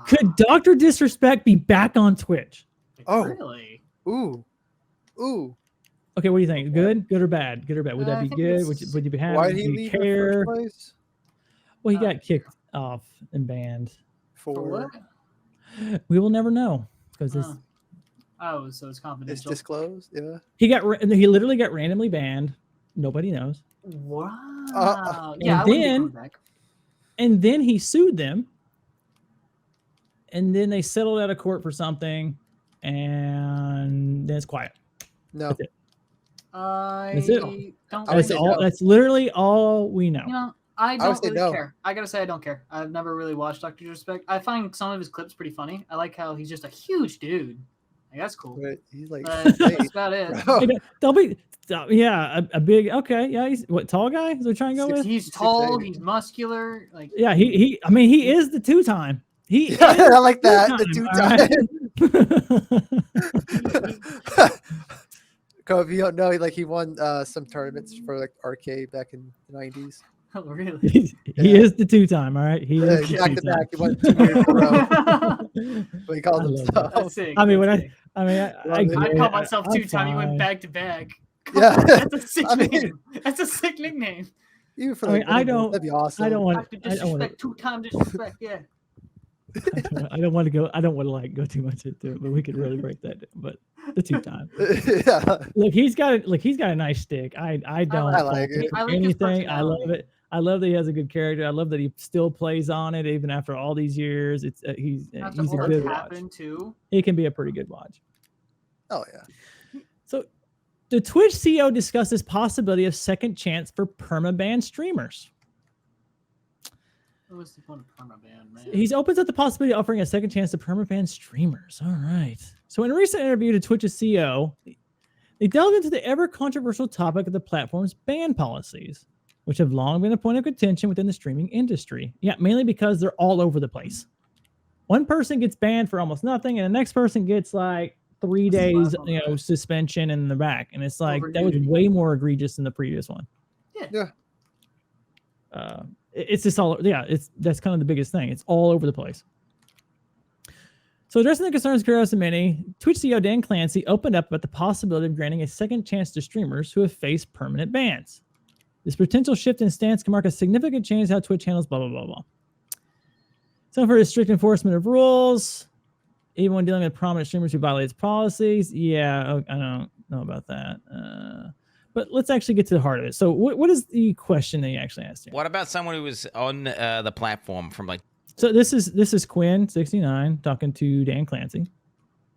Could Dr. Disrespect be back on Twitch? Oh. Really? Ooh. Okay, what do you think? Good or bad? Good or bad? Would that be good? Would you be happy? Why did he Do you leave care? in the first place? Well, he got kicked off and banned. For what? We will never know because this. Oh, so it's confidential. It's disclosed. Yeah. He literally got randomly banned. Nobody knows. Wow. Yeah. And then he sued them. And then they settled out of court for something, and then it's quiet. No. That's it. That's it. Don't. That's literally all we know. You know, I don't really care. I gotta say, I don't care. I've never really watched Dr. Disrespect. I find some of his clips pretty funny. I like how he's just a huge dude. Like, that's cool. But he's like, that's about it. They'll be, a big. Okay, yeah. He's what, tall guy? Is what we're trying to go with? He's tall. He's muscular. Like, yeah. He. I mean, he is the two-time. I like that. The two-time. If you don't know, he won some tournaments for like arcade back in the 90s. Oh, really? He is the two-time. All right. He is back to back. He won 2 years in a row. What he called himself. That's sick. I mean, I called myself two-time. You went back to back. Yeah, that's a sick name. That's a sick nickname. Even for that'd be awesome. I don't want to two-time disrespect. Yeah. I don't want to go too much into it, but we could really break that down. But the two-time. Yeah. Look, he's got a nice stick. I don't like it. I like anything. I love it. I love that he has a good character. I love that he still plays on it even after all these years. It's he's a good watch. Too. He can be a pretty good watch. Oh yeah. So the Twitch CEO discusses possibility of second chance for permabanned streamers. What's the point of permabanned, man? He's opens up the possibility of offering a second chance to permabanned streamers. All right. So in a recent interview to Twitch's CEO, they delved into the ever controversial topic of the platform's ban policies, which have long been a point of contention within the streaming industry. Yeah, mainly because they're all over the place. One person gets banned for almost nothing, and the next person gets like 3 days, suspension in the back. And it's like, that was way more egregious than the previous one. Yeah. It's just all, that's kind of the biggest thing. It's all over the place. So addressing the concerns created by many, Twitch CEO Dan Clancy opened up about the possibility of granting a second chance to streamers who have faced permanent bans. This potential shift in stance can mark a significant change in how Twitch handles blah, blah, blah, blah. So for the strict enforcement of rules, even when dealing with prominent streamers who violate its policies. Yeah, I don't know about that. But let's actually get to the heart of it. So what is the question that you actually asked here? What about someone who was on the platform from like... So this is Quinn69 talking to Dan Clancy.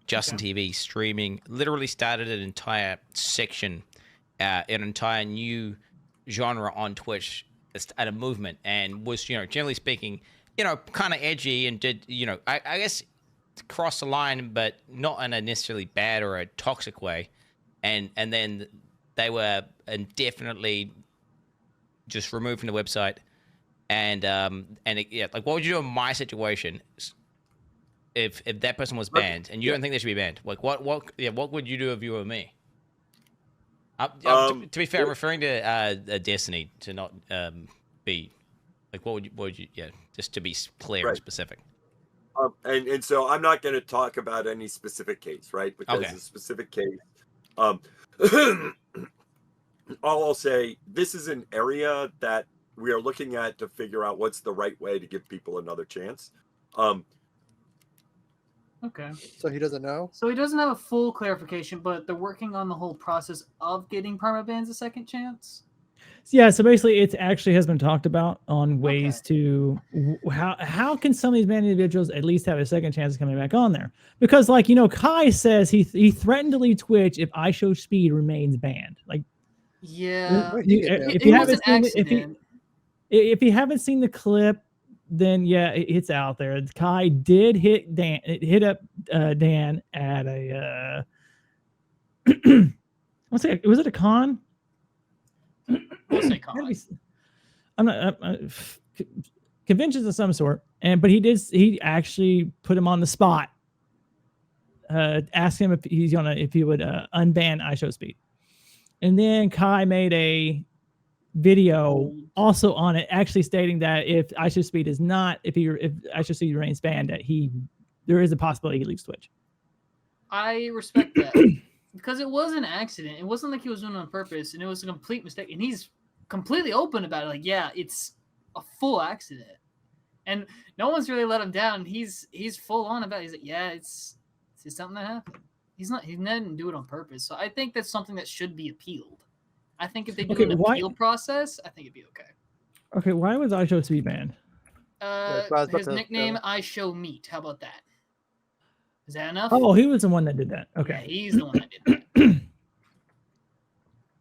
Justin TV streaming, literally started an entire section, an entire new genre on Twitch at a movement, and was, generally speaking, kind of edgy, and did, I guess cross the line, but not in a necessarily bad or a toxic way. And then they were indefinitely just removed from the website. And like, what would you do in my situation if that person was banned and you don't think they should be banned? Like, what would you do if you were me? To be fair, I'm referring to Destiny, to not be like, what would you just to be clear and specific. And so I'm not going to talk about any specific case, right? Because a specific case, I'll say this is an area that we are looking at to figure out what's the right way to give people another chance. Okay. So he doesn't know? So he doesn't have a full clarification, but they're working on the whole process of getting permabans a second chance? Yeah, so basically it actually has been talked about on ways to how can some of these banned individuals at least have a second chance of coming back on there? Because like, Kai says he threatened to leave Twitch if Ishowspeed remains banned. Like, yeah. If you haven't seen the clip, then it's out there. Kai did hit up Dan at a was it a con? We'll say con. I'm not conventions of some sort, but he actually put him on the spot. Asked him if he would unban Ishowspeed, and then Kai made a video also on it, actually stating that if Ishowspeed is not, if Ishowspeed remains banned, that there is a possibility he leaves Twitch. I respect that because it was an accident. It wasn't like he was doing it on purpose, and it was a complete mistake. And he's completely open about it. Like, yeah, it's a full accident, and no one's really let him down. He's full on about it. He's like, yeah, it's something that happened. He didn't do it on purpose. So I think that's something that should be appealed. I think if they do an appeal process, I think it'd be okay. Okay, why was Ishowspeed banned? His nickname, I Show Meat. How about that? Is that enough? Oh, he was the one that did that. Okay. Yeah, he's the one that did that.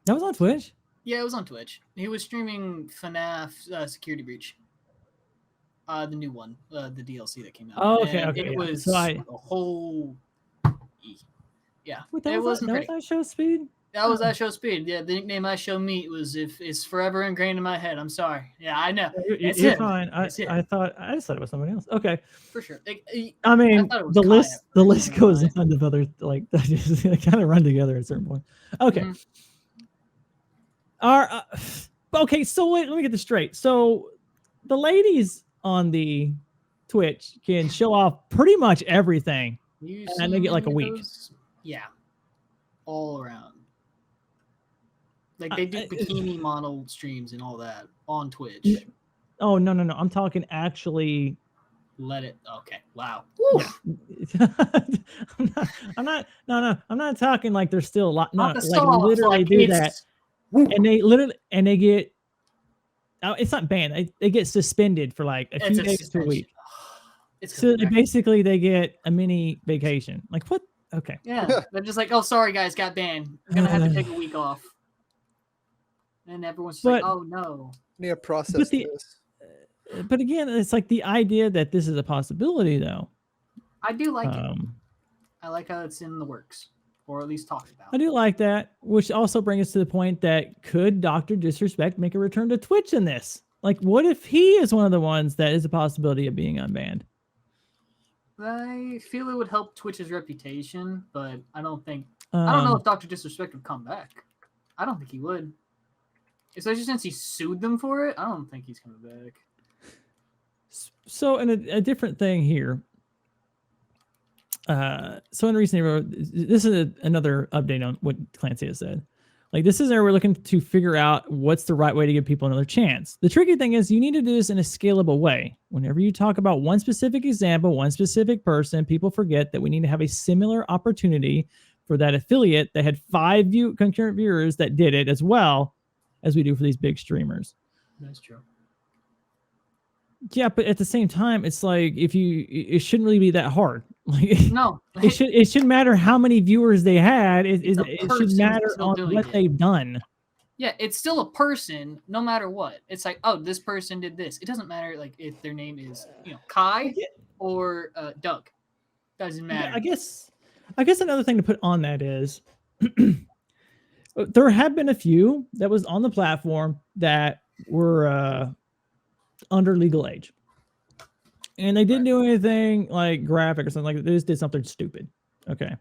That was on Twitch? Yeah, it was on Twitch. He was streaming FNAF Security Breach. The new one, the DLC that came out. Oh, okay, and okay. It was so a whole... Yeah. Wait, it wasn't pretty. That was Ishowspeed? That was Ishowspeed. Yeah, the nickname I Show Meat is forever ingrained in my head. I'm sorry. Yeah, I know. You're fine. I just thought it was somebody else. Okay. For sure. I mean, the list goes on of other, like, they kind of run together at a certain point. Okay. Mm-hmm. Okay, so wait, let me get this straight. So the ladies on the Twitch can show off pretty much everything, and they get like a week. Yeah. All around. Like they do bikini model streams and all that on Twitch. Oh no! I'm talking actually. Let it. Okay. Wow. Yeah. I'm not talking like there's still a lot. No, like literally do that, and they get. Oh, it's not banned. They get suspended for like a few days to a week. So basically, they get a mini vacation. Like what? Okay. Yeah, they're just like, oh, sorry guys, got banned. I'm gonna have to take a week off. And everyone's just like, oh no. Need to process this. But again, it's like the idea that this is a possibility, though. I do like it. I like how it's in the works, or at least talked about. I do like that, which also brings us to the point that could Dr. Disrespect make a return to Twitch in this? Like, what if he is one of the ones that is a possibility of being unbanned? I feel it would help Twitch's reputation, but I don't think... I don't know if Dr. Disrespect would come back. I don't think he would. Especially since he sued them for it, I don't think he's coming back. So, in a different thing here. So, in recent, this is another update on what Clancy has said. Like, this is where we're looking to figure out what's the right way to give people another chance. The tricky thing is you need to do this in a scalable way. Whenever you talk about one specific example, one specific person, people forget that we need to have a similar opportunity for that affiliate that had 5 concurrent viewers that did it as well as we do for these big streamers. That's true. Yeah, but at the same time, it's like it shouldn't really be that hard. Like, no, it shouldn't matter how many viewers they had. It should matter on what they've done. Yeah, it's still a person, no matter what. It's like, oh, this person did this. It doesn't matter, like if their name is Kai or Doug. Doesn't matter. Yeah, I guess another thing to put on that is there have been a few that was on the platform that were under legal age. And they didn't do anything like graphic or something like that. They just did something stupid. Okay.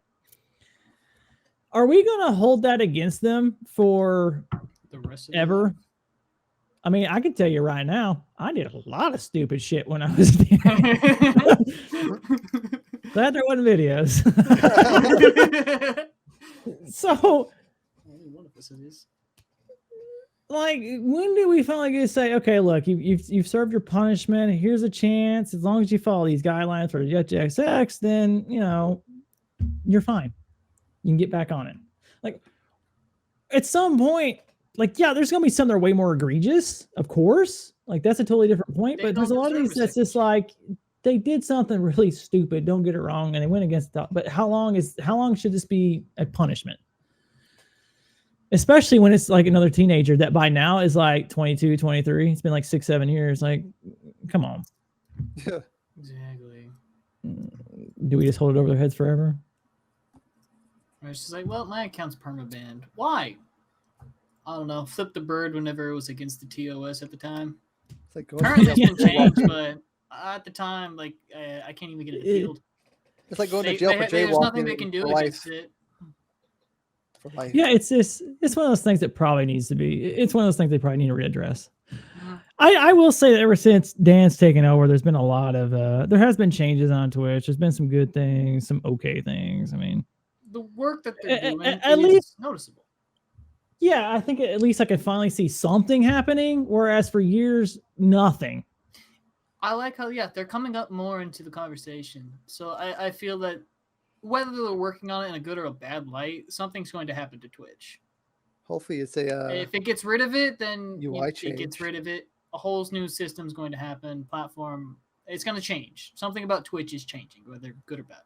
Are we going to hold that against them for the rest of ever? I mean, I can tell you right now, I did a lot of stupid shit when I was glad there wasn't videos. So, like, when do we finally get to say, okay, look, you've served your punishment. Here's a chance. As long as you follow these guidelines for XX, then you're fine. You can get back on it. Like, at some point, like, yeah, there's gonna be some that are way more egregious, of course. Like, that's a totally different point. But there's a lot of these that's just like they did something really stupid. Don't get it wrong, and they went against that. But how long should this be a punishment? Especially when it's like another teenager that by now is like 22, 23. It's been like 6-7 years. Like, come on. Yeah. Exactly. Do we just hold it over their heads forever? It's just like, well, my account's permabanned. Why? I don't know. Flip the bird whenever it was against the TOS at the time. It's like currently it's been changed, but at the time, like, I can't even get it appealed. It's like going to jail for jaywalking. There's nothing they can do against it. for life. Yeah, it's one of those things that probably needs to be. It's one of those things they probably need to readdress. Mhm. I will say that ever since Dan's taken over, there's been a lot of there has been changes on Twitch. There's been some good things, some okay things. I mean, The work that they're doing at is least- noticeable. yeah, I think at least I could finally see something happening. Whereas for years, nothing. I like how they're coming up more into the conversation. So I feel that whether they're working on it in a good or a bad light, something's going to happen to Twitch. Hopefully, it's a If it gets rid of it, then UI it change. gets rid of it. A whole new system's going to happen. Platform, it's going to change. Something about Twitch is changing, whether good or bad.